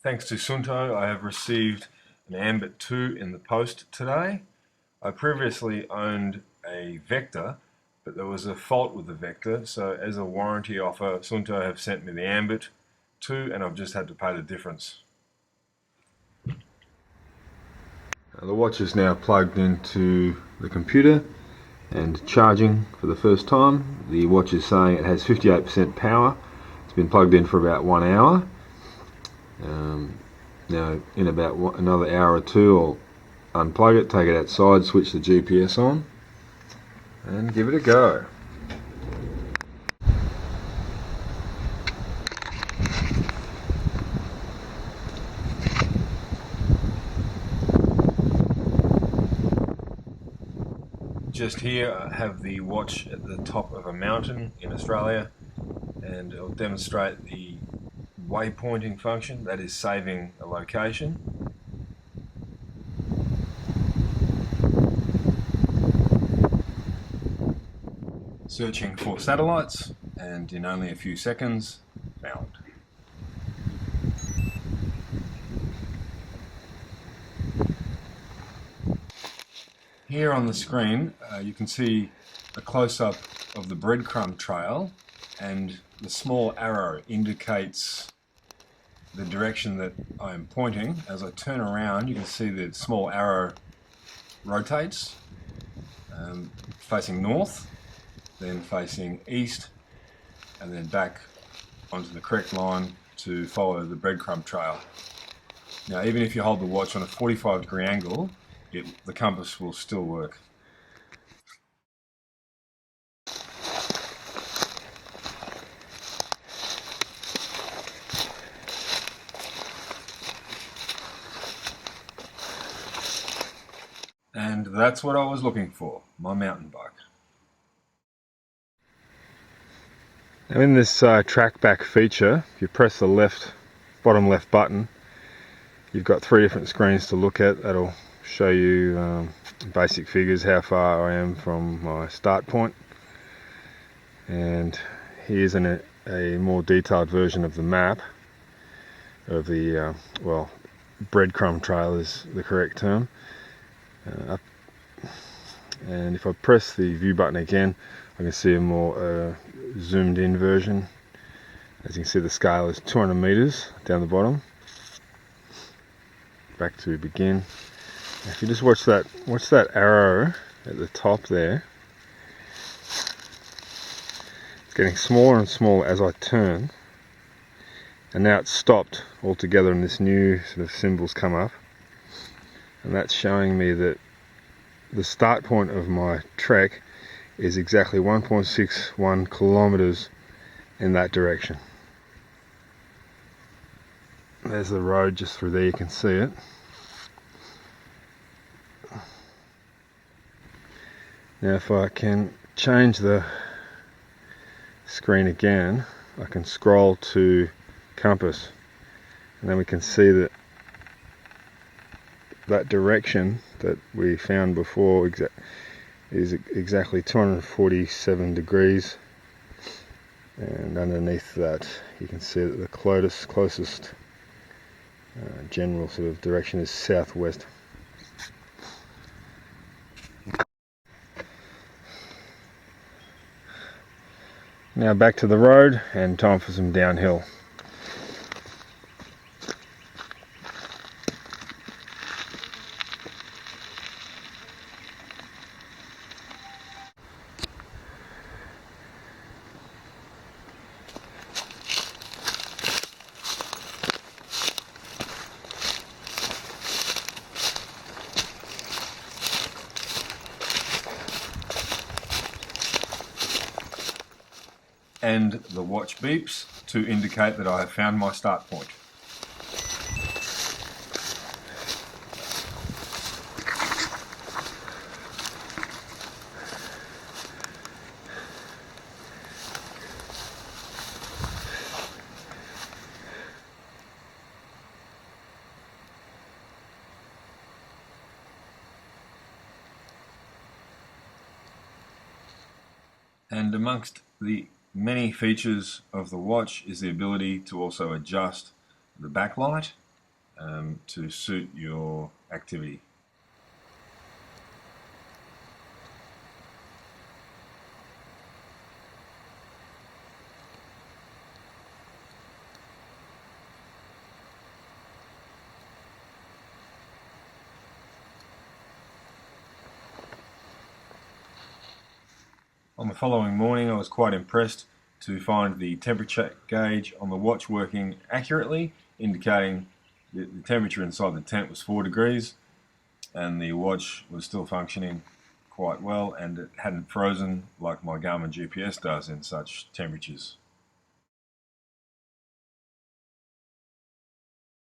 Thanks to Suunto, I have received an Ambit2 in the post today. I previously owned a Vector, but there was a fault with the Vector, so as a warranty offer, Suunto have sent me the Ambit2 and I've just had to pay the difference. The watch is now plugged into the computer and charging for the first time. The watch is saying it has 58% power. It's been plugged in for about 1 hour. Now in about another hour or two I'll unplug it, take it outside, switch the GPS on and give it a go. Just here I have the watch at the top of a mountain in Australia, and it'll demonstrate the waypointing function, that is saving a location. Searching for satellites, and in only a few seconds, found. Here on the screen you can see a close-up of the breadcrumb trail, and the small arrow indicates the direction that I am pointing. As I turn around, you can see the small arrow rotates, facing north, then facing east, and then back onto the correct line to follow the breadcrumb trail. Now, even if you hold the watch on a 45-degree angle, the compass will still work. And that's what I was looking for, my mountain bike. Now in this track back feature, if you press the bottom left button, you've got 3 different screens to look at. That'll show you basic figures, how far I am from my start point. And here's a more detailed version of the map of the, breadcrumb trail is the correct term. And if I press the view button again, I can see a more zoomed in version. As you can see, the scale is 200 meters down the bottom. Back to begin. If you just watch that arrow at the top there, it's getting smaller and smaller as I turn, and now it's stopped altogether and this new sort of symbols come up, and that's showing me that the start point of my trek is exactly 1.61 kilometers in that direction. There's the road just through there, you can see it. Now if I can change the screen again, I can scroll to compass, and then we can see that direction that we found before is exactly 247 degrees, and underneath that you can see that the closest general sort of direction is southwest. Now back to the road and time for some downhill. And the watch beeps to indicate that I have found my start point. And amongst the many features of the watch is the ability to also adjust the backlight. to suit your activity. On the following morning, I was quite impressed to find the temperature gauge on the watch working accurately, indicating that the temperature inside the tent was 4 degrees and the watch was still functioning quite well, and it hadn't frozen like my Garmin GPS does in such temperatures.